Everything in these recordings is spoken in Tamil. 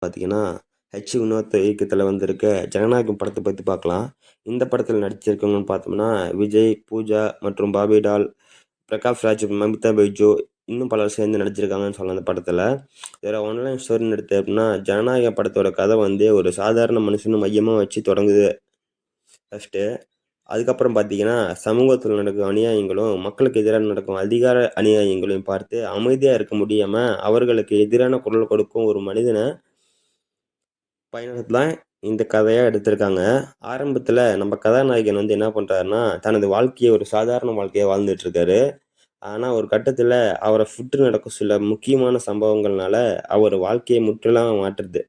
பார்த்தீங்கன்னா, வினோத் இயக்கத்துல வந்திருக்க ஜனநாயகன் படத்த பத்தி பார்க்கலாம். இந்த படத்துல நடிச்சிருக்கவங்கன்னு பார்த்தோம்னா, விஜய், பூஜா மற்றும் பாபி டால், பிரகாஷ் ராஜ், மமிதா பைஜு இன்னும் பலர் சேர்ந்து நடிச்சிருக்காங்கன்னு சொல்லலாம் இந்த படத்துல. இதுல ஒன்லைன் ஸ்டோரின்னு எடுத்து அப்படின்னா, ஜனநாயகன் படத்தோட கதை வந்து ஒரு சாதாரண மனுஷன மையமா வச்சு தொடங்குது ஃபர்ஸ்ட்டு. அதுக்கப்புறம் பார்த்தீங்கன்னா, சமூகத்துல நடக்கும் அநியாயங்களும், மக்களுக்கு எதிரா நடக்கும் அதிகார அநியாயங்களையும் பார்த்து அமைதியா இருக்க முடியாம, அவர்களுக்கு எதிரான குரல் கொடுக்கும் ஒரு மனிதன பயணத்துல இந்த கதையா எடுத்திருக்காங்க. ஆரம்பத்துல நம்ம கதாநாயகன் வந்து என்ன பண்றாருன்னா, தனது வாழ்க்கைய ஒரு சாதாரண வாழ்க்கைய வாழ்ந்துட்டு இருக்காரு. ஆனா ஒரு கட்டத்துல அவர சுற்றி நடக்கும் சில முக்கியமான சம்பவங்கள்னால அவர் வாழ்க்கையை முற்றிலும் மாற்றுது.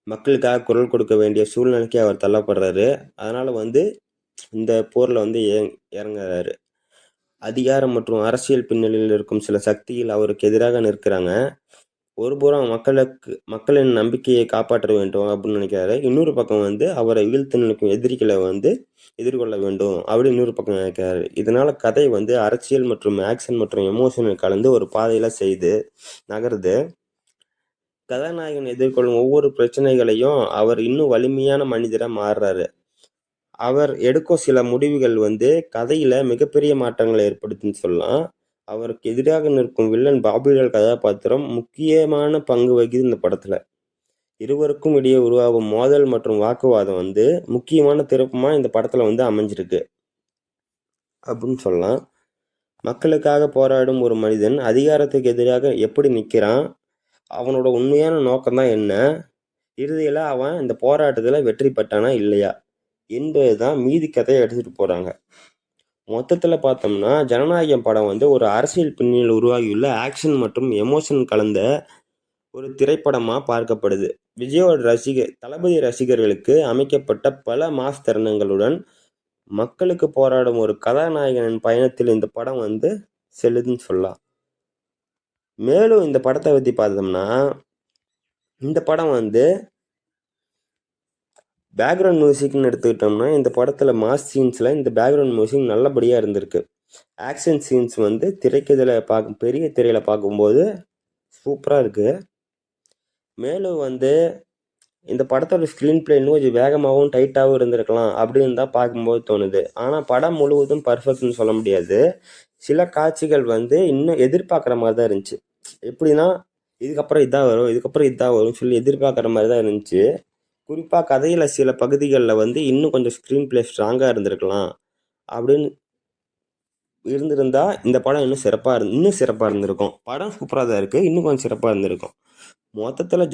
மக்களுக்காக குரல் கொடுக்க வேண்டிய சூழ்நிலைக்கு அவர் தள்ளப்படுறாரு. அதனால வந்து இந்த போர்ல வந்து இறங்குறாரு. அதிகாரம் மற்றும் அரசியல் பின்னணியில் இருக்கும் சில சக்திகள் அவருக்கு எதிராக நிற்கிறாங்க. ஒருபுறம் மக்களின் நம்பிக்கையை காப்பாற்ற வேண்டும் அப்படின்னு நினைக்கிறாரு. இன்னொரு பக்கம் வந்து அவரை வீழ்த்த நினைக்கும் எதிரிகளை வந்து எதிர்கொள்ள வேண்டும் அப்படின்னு இன்னொரு பக்கம் நினைக்கிறாரு. இதனால கதை வந்து அரசியல் மற்றும் ஆக்ஷன் மற்றும் எமோஷனல் கலந்து ஒரு பாதையில நகருது. கதாநாயகன் எதிர்கொள்ளும் ஒவ்வொரு பிரச்சனைகளையும் அவர் இன்னும் வலிமையான மனிதரா மாறுறாரு. அவர் எடுக்கும் சில முடிவுகள் வந்து கதையில மிகப்பெரிய மாற்றங்களை ஏற்படுத்துன்னு சொல்லலாம். அவருக்கு எதிராக நிற்கும் வில்லன் பாபியோட கதாபாத்திரம் முக்கியமான பங்கு வகிக்குது இந்த படத்துல. இருவருக்கும் இடையே உருவாகும் மோதல் மற்றும் வாக்குவாதம் வந்து முக்கியமான திருப்பமா இந்த படத்துல வந்து அமைஞ்சிருக்கு அப்படின்னு சொல்லலாம். மக்களுக்காக போராடும் ஒரு மனிதன் அதிகாரத்துக்கு எதிராக எப்படி நிக்கிறான், அவனோட உண்மையான நோக்கம் தான் என்ன, இறுதியில அவன் இந்த போராட்டத்துல வெற்றி பெற்றானா இல்லையா என்பதுதான் மீதி கதையை எடுத்துட்டு போறாங்க. மொத்தத்துல பார்த்தோம்னா, ஜனநாயகன் படம் வந்து ஒரு அரசியல் பின்னணியில் உருவாகியுள்ள ஆக்ஷன் மற்றும் எமோஷன் கலந்த ஒரு திரைப்படமா பார்க்கப்படுது. விஜயோட தளபதி ரசிகர்களுக்கு அமைக்கப்பட்ட பல மாஸ் தருணங்களுடன் மக்களுக்கு போராடும் ஒரு கதாநாயகனின் பயணத்தில் இந்த படம் வந்து செல்லுதுன்னு சொல்லலாம். மேலும் இந்த படத்தை பத்தி பார்த்தோம்னா, இந்த படம் வந்து பேக்ரவுண்ட் மியூசிக்னு எடுத்துக்கிட்டோம்னா, இந்த படத்துல மாஸ் சீன்ஸ்ல இந்த பேக்ரவுண்ட் மியூசிக் நல்லபடியா இருந்திருக்கு. ஆக்ஷன் சீன்ஸ் வந்து பெரிய திரையில பார்க்கும்போது சூப்பரா இருக்கு. மேலும் வந்து இந்த படத்தோட ஸ்க்ரீன் பிளே இன்னும் கொஞ்சம் வேகமாகவும் டைட்டாகவும் இருந்திருக்கலாம் அப்படின்னு தான் பார்க்கும்போது தோணுது. ஆனால் படம் முழுவதும் பர்ஃபெக்ட்னு சொல்ல முடியாது. சில காட்சிகள் வந்து இன்னும் எதிர்பார்க்குற மாதிரி தான் இருந்துச்சு. எப்படின்னா, இதுக்கப்புறம் இதான் வரும், இதுக்கப்புறம் இதான் வரும் சொல்லி எதிர்பார்க்குற மாதிரி தான் இருந்துச்சு. குறிப்பாக கதையில் சில பகுதிகளில் வந்து இன்னும் கொஞ்சம் ஸ்க்ரீன் பிளே ஸ்ட்ராங்காக இருந்திருக்கலாம் அப்படின்னு இருந்திருந்தா இந்த படம் இன்னும் சிறப்பாக இருந்திருக்கும். படம் சூப்பராக தான் இருக்குது, இன்னும் கொஞ்சம் சிறப்பாக இருந்திருக்கும். மொத்தத்தில்